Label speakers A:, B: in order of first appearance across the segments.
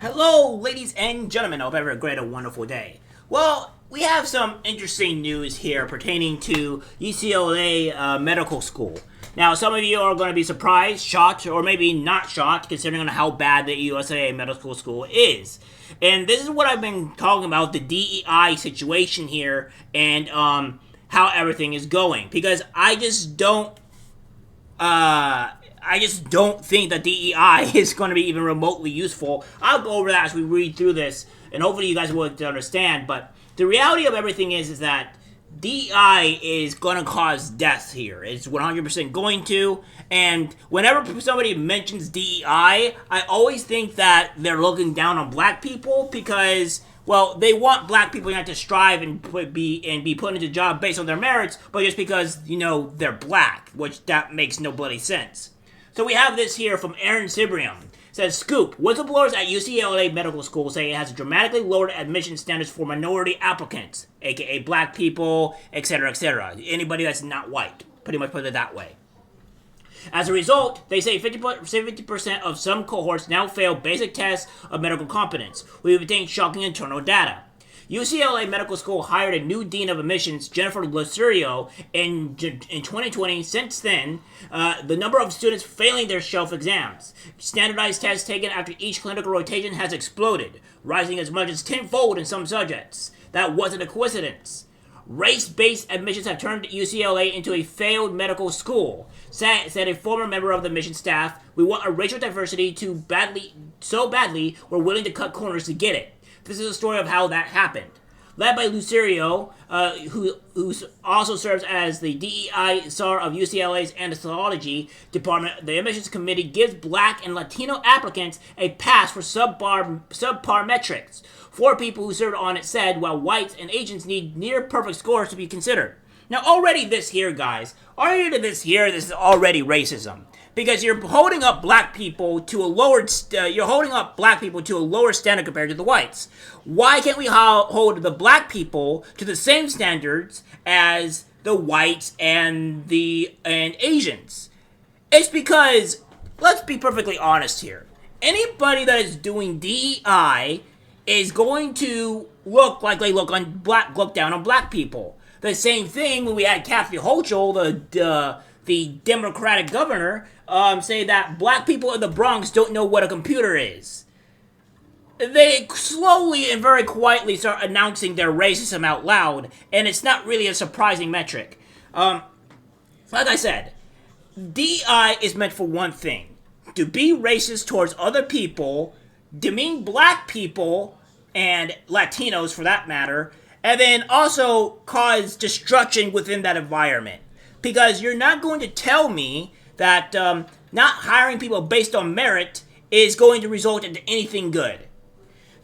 A: Hello, ladies and gentlemen. I hope you have a great and wonderful day. Well, we have some interesting news here pertaining to UCLA Medical School. Now, some of you are going to be surprised, shocked, or maybe not shocked, considering on how bad the UCLA Medical School is. And this is what I've been talking about, the DEI situation here, and how everything is going. Because I just don't think that DEI is going to be even remotely useful. I'll go over that as we read through this, and hopefully you guys will understand. But the reality of everything is that DEI is going to cause death here. It's 100% going to. And whenever somebody mentions DEI, I always think that they're looking down on black people because, well, they want black people not to strive and be put into a job based on their merits, but just because, they're black, which that makes no bloody sense. So we have this here from Aaron Cibrian. It says, Scoop, whistleblowers at UCLA Medical School say it has dramatically lowered admission standards for minority applicants, aka black people, etc., etc. Anybody that's not white. Pretty much put it that way. As a result, they say 50% of some cohorts now fail basic tests of medical competence. We've obtained shocking internal data. UCLA Medical School hired a new dean of admissions, Jennifer Lucero, in 2020. Since then, the number of students failing their shelf exams, standardized tests taken after each clinical rotation, has exploded, rising as much as tenfold in some subjects. That wasn't a coincidence. Race-based admissions have turned UCLA into a failed medical school, said a former member of the admissions staff. We want a racial diversity so badly, we're willing to cut corners to get it. This is a story of how that happened. Led by Lucero, who also serves as the DEI czar of UCLA's anesthesiology department, the admissions committee gives black and Latino applicants a pass for subpar metrics. 4 people who served on it said, while whites and Asians need near-perfect scores to be considered. Now, already this here, guys, this is already racism. Because you're holding up black people to a lower standard compared to the whites. Why can't we hold the black people to the same standards as the whites and Asians? It's because, let's be perfectly honest here. Anybody that is doing DEI is going to look like they look down on black people. The same thing when we had Kathy Hochul, the Democratic governor, say that black people in the Bronx don't know what a computer is. They slowly and very quietly start announcing their racism out loud, and it's not really a surprising metric. Like I said, DEI is meant for one thing: to be racist towards other people, demean black people, and Latinos for that matter, and then also cause destruction within that environment. Because you're not going to tell me that not hiring people based on merit is going to result in anything good.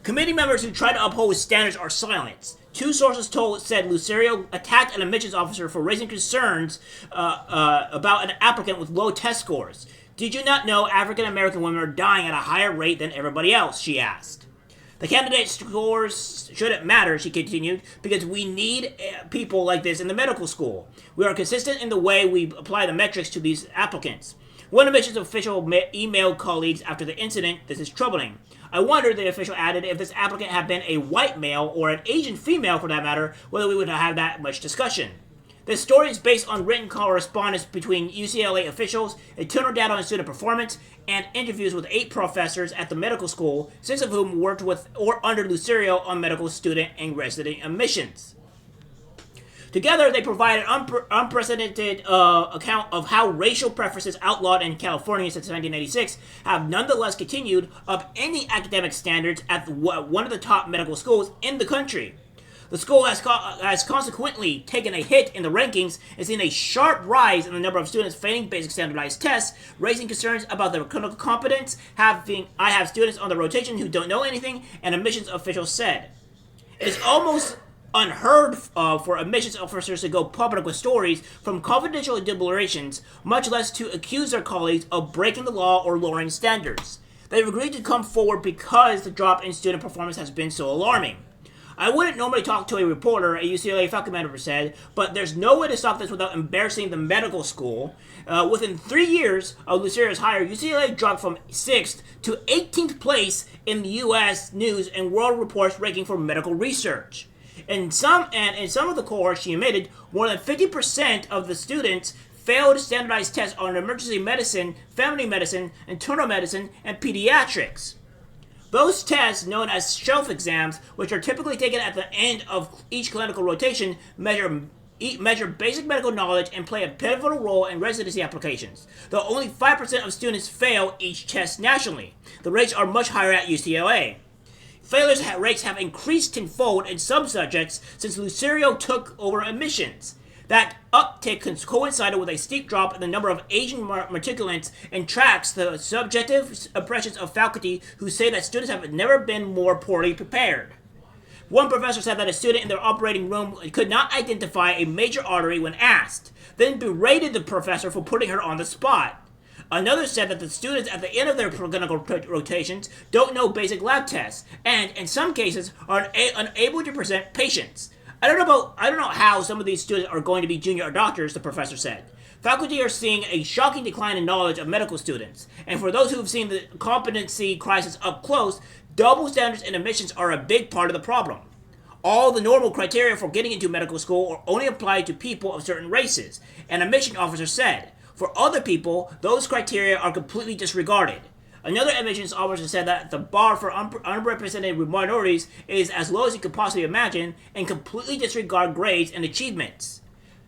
A: Committee members who try to uphold standards are silenced. 2 sources said Lucero attacked an admissions officer for raising concerns about an applicant with low test scores. Did you not know African American women are dying at a higher rate than everybody else? She asked. The candidate scores shouldn't matter, she continued, because we need people like this in the medical school. We are consistent in the way we apply the metrics to these applicants. One admissions official emailed colleagues after the incident, this is troubling. I wonder, the official added, if this applicant had been a white male or an Asian female for that matter, whether we would have that much discussion. This story is based on written correspondence between UCLA officials, internal data on student performance, and interviews with 8 professors at the medical school, 6 of whom worked with or under Lucero on medical student and resident admissions. Together, they provide an unprecedented account of how racial preferences outlawed in California since 1986 have nonetheless continued up any academic standards at one of the top medical schools in the country. The school has consequently taken a hit in the rankings and seen a sharp rise in the number of students failing basic standardized tests, raising concerns about their clinical competence. I have students on the rotation who don't know anything, an admissions official said. It is almost unheard of for admissions officers to go public with stories from confidential deliberations, much less to accuse their colleagues of breaking the law or lowering standards. They've agreed to come forward because the drop in student performance has been so alarming. I wouldn't normally talk to a reporter, a UCLA faculty member said, but there's no way to stop this without embarrassing the medical school. Within 3 years of Lucero's hire, UCLA dropped from 6th to 18th place in the U.S. News and World Report's ranking for medical research. In some of the cohorts, she admitted, more than 50% of the students failed standardized tests on emergency medicine, family medicine, internal medicine, and pediatrics. Those tests, known as shelf exams, which are typically taken at the end of each clinical rotation, measure basic medical knowledge and play a pivotal role in residency applications. Though only 5% of students fail each test nationally. The rates are much higher at UCLA. Failure rates have increased tenfold in some subjects since Lucero took over admissions. That uptick coincided with a steep drop in the number of Asian matriculants and tracks the subjective impressions of faculty who say that students have never been more poorly prepared. One professor said that a student in their operating room could not identify a major artery when asked, then berated the professor for putting her on the spot. Another said that the students at the end of their clinical rotations don't know basic lab tests, and in some cases are unable to present patients. I don't know how some of these students are going to be junior doctors, the professor said. Faculty are seeing a shocking decline in knowledge of medical students, and for those who have seen the competency crisis up close, double standards in admissions are a big part of the problem. All the normal criteria for getting into medical school are only applied to people of certain races, an admission officer said. For other people, those criteria are completely disregarded. Another admissions officer said that the bar for unrepresented minorities is as low as you could possibly imagine and completely disregard grades and achievements.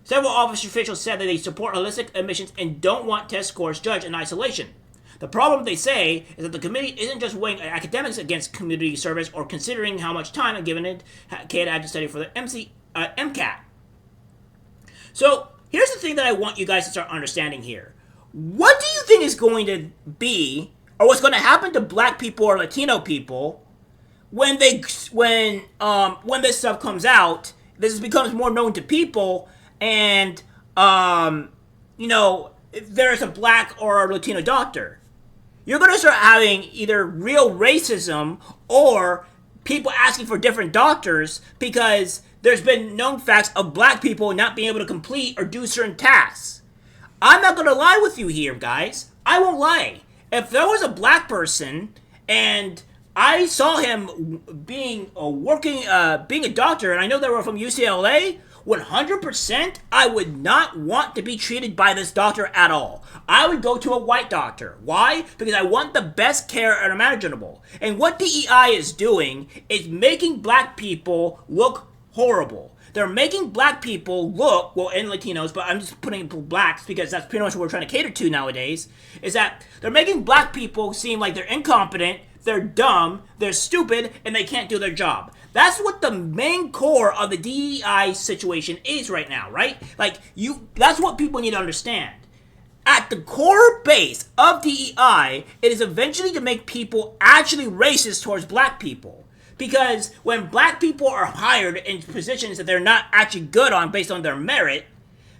A: Several office officials said that they support holistic admissions and don't want test scores judged in isolation. The problem, they say, is that the committee isn't just weighing academics against community service or considering how much time a given kid had to study for the MCAT. So, here's the thing that I want you guys to start understanding here. What do you think is going to be, or what's going to happen to black people or Latino people when this stuff comes out, this becomes more known to people, and if there's a black or a Latino doctor? You're going to start having either real racism or people asking for different doctors because there's been known facts of black people not being able to complete or do certain tasks. I'm not going to lie with you here, guys. I won't lie. If there was a black person and I saw him being a doctor, and I know they were from UCLA, 100%, I would not want to be treated by this doctor at all. I would go to a white doctor. Why? Because I want the best care imaginable. And what DEI is doing is making black people look horrible. They're making black people look, well, and Latinos, but I'm just putting blacks because that's pretty much what we're trying to cater to nowadays, is that they're making black people seem like they're incompetent, they're dumb, they're stupid, and they can't do their job. That's what the main core of the DEI situation is right now, right? That's what people need to understand. At the core base of DEI, it is eventually to make people actually racist towards black people. Because when black people are hired in positions that they're not actually good on based on their merit,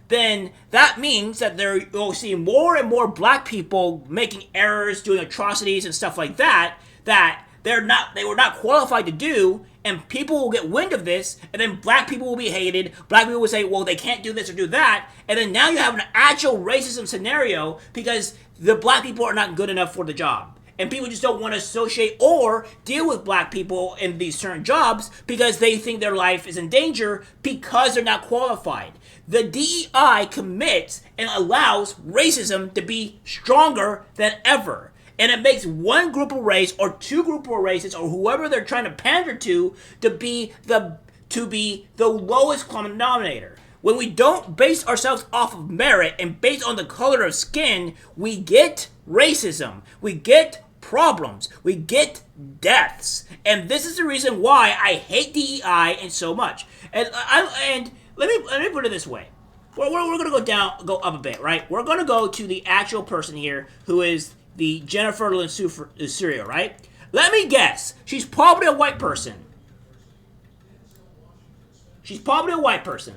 A: then that means that you'll see more and more black people making errors, doing atrocities and stuff like that they were not qualified to do, and people will get wind of this, and then black people will be hated. Black people will say, well, they can't do this or do that, and then now you have an actual racism scenario because the black people are not good enough for the job. And people just don't want to associate or deal with black people in these certain jobs because they think their life is in danger because they're not qualified. The DEI commits and allows racism to be stronger than ever. And it makes one group of race or two group of races or whoever they're trying to pander to be the lowest common denominator. When we don't base ourselves off of merit and based on the color of skin, we get racism. We get problems. We get deaths. And this is the reason why I hate DEI and so much. And let me put it this way. We're going to go up a bit, right? We're going to go to the actual person here who is the Jennifer Lucero, right? Let me guess. She's probably a white person. She's probably a white person.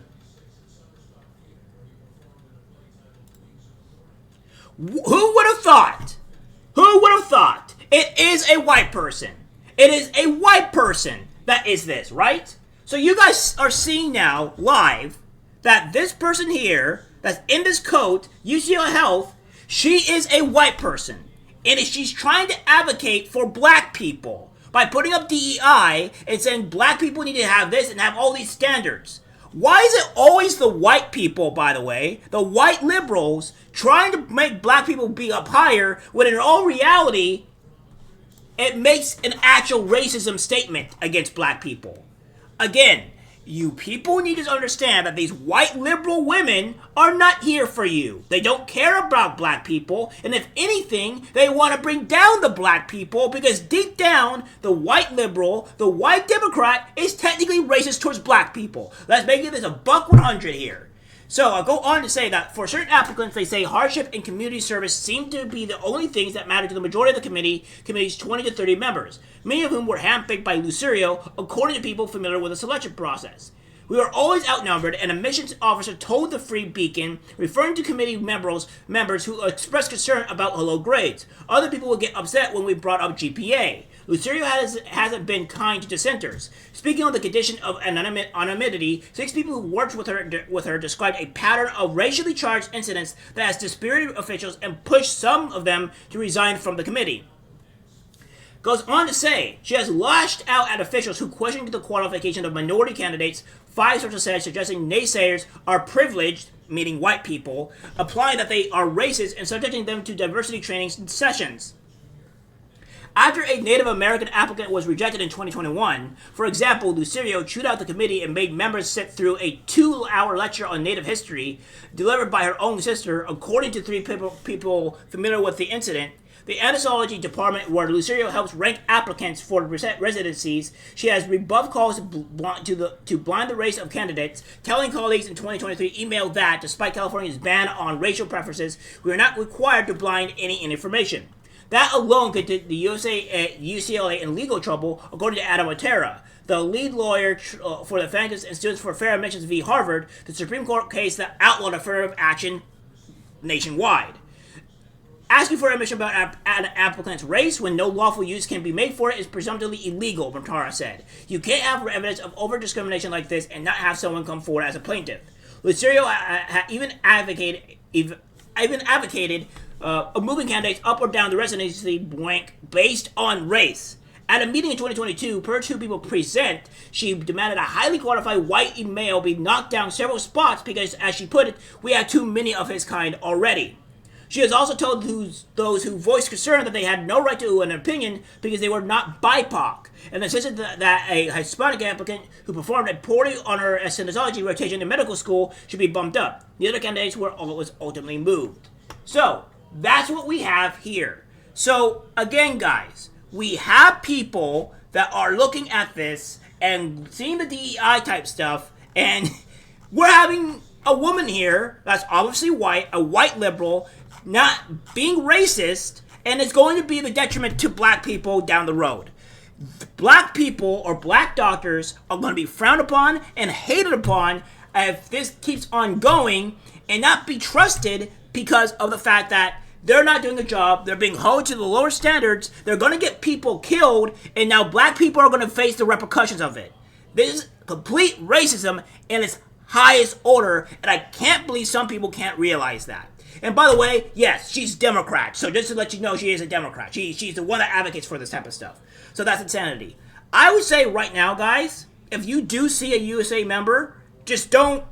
A: Who would have thought? Who would have thought? It is a white person. It is a white person that is this, right? So you guys are seeing now, live, that this person here, that's in this coat, UCLA Health, she is a white person. And she's trying to advocate for black people by putting up DEI and saying black people need to have this and have all these standards. Why is it always the white people, by the way, the white liberals, trying to make black people be up higher, when in all reality, it makes an actual racism statement against black people? Again, you people need to understand that these white liberal women are not here for you. They don't care about black people, and if anything, they want to bring down the black people, because deep down, the white liberal, the white Democrat, is technically racist towards black people. Let's make this a buck 100 here. So I'll go on to say that for certain applicants, they say hardship and community service seem to be the only things that matter to the majority of the committee's 20 to 30 members, many of whom were handpicked by Lucero, according to people familiar with the selection process. We were always outnumbered, and a missions officer told the Free Beacon, referring to committee members who expressed concern about low grades. Other people would get upset when we brought up GPA. Lucero hasn't been kind to dissenters. Speaking on the condition of anonymity, 6 people who worked with her described a pattern of racially charged incidents that has dispirited officials and pushed some of them to resign from the committee. Goes on to say, she has lashed out at officials who questioned the qualification of minority candidates. 5 sources said, suggesting naysayers are privileged, meaning white people, applying that they are racist and subjecting them to diversity training sessions. After a Native American applicant was rejected in 2021, for example, Lucero chewed out the committee and made members sit through a 2-hour lecture on Native history delivered by her own sister, according to 3 people familiar with the incident. The Anthropology Department, where Lucero helps rank applicants for residencies, she has rebuffed calls to blind the race of candidates, telling colleagues in 2023 email that, despite California's ban on racial preferences, we are not required to blind any information. That alone could get the UCLA in legal trouble, according to Adam Otera, the lead lawyer for the Defendants and Students for Fair Admissions v. Harvard, the Supreme Court case that outlawed affirmative action nationwide. Asking for admission about an applicant's race when no lawful use can be made for it is presumptively illegal, Matara said. You can't have evidence of over-discrimination like this and not have someone come forward as a plaintiff. Lucero even advocated of moving candidates up or down the residency blank based on race. At a meeting in 2022, per 2 people present, she demanded a highly qualified white male be knocked down several spots because, as she put it, we had too many of his kind already. She has also told those who voiced concern that they had no right to an opinion because they were not BIPOC, and insisted that a Hispanic applicant who performed poorly on her ethnicity rotation in medical school should be bumped up. The other candidates was ultimately moved. So, that's what we have here. So, again, guys, we have people that are looking at this and seeing the DEI type stuff, and we're having a woman here that's obviously white, a white liberal, not being racist, and it's going to be the detriment to black people down the road. Black people or black doctors are going to be frowned upon and hated upon if this keeps on going, and not be trusted because of the fact that they're not doing a job, they're being held to the lower standards, they're going to get people killed, and now black people are going to face the repercussions of it. This is complete racism in its highest order, and I can't believe some people can't realize that. And by the way, yes, she's Democrat, so just to let you know, she is a Democrat. She's the one that advocates for this type of stuff. So that's insanity. I would say right now, guys, if you do see a USA member, just don't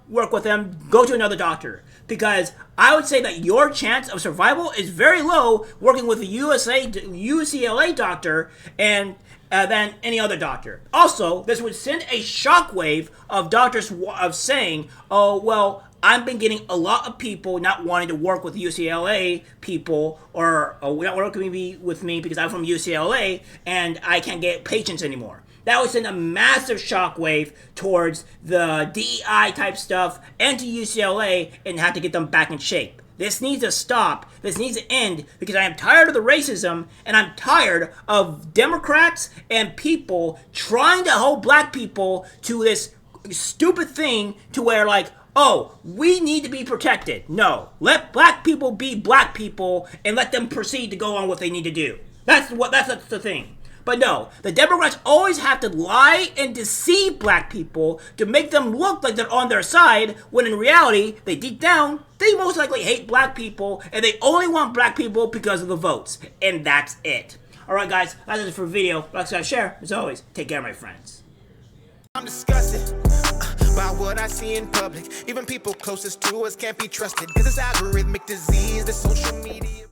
A: work with them, go to another doctor. Because I would say that your chance of survival is very low working with a UCLA doctor and than any other doctor. Also, this would send a shockwave of doctors of saying, oh, well, I've been getting a lot of people not wanting to work with UCLA people or not working with me because I'm from UCLA and I can't get patients anymore. That would send a massive shockwave towards the DEI type stuff and to UCLA and have to get them back in shape. This needs to stop. This needs to end because I am tired of the racism and I'm tired of Democrats and people trying to hold black people to this stupid thing to where like, oh, we need to be protected. No, let black people be black people and let them proceed to go on what they need to do. That's the thing. But no, the Democrats always have to lie and deceive black people to make them look like they're on their side, when in reality, they deep down, they most likely hate black people, and they only want black people because of the votes. And that's it. Alright guys, that's it for the video. Like, subscribe, share. As always, take care, my friends.
B: I'm disgusted by what I see in public. Even people closest to us can't be trusted, because it's algorithmic disease, the social media.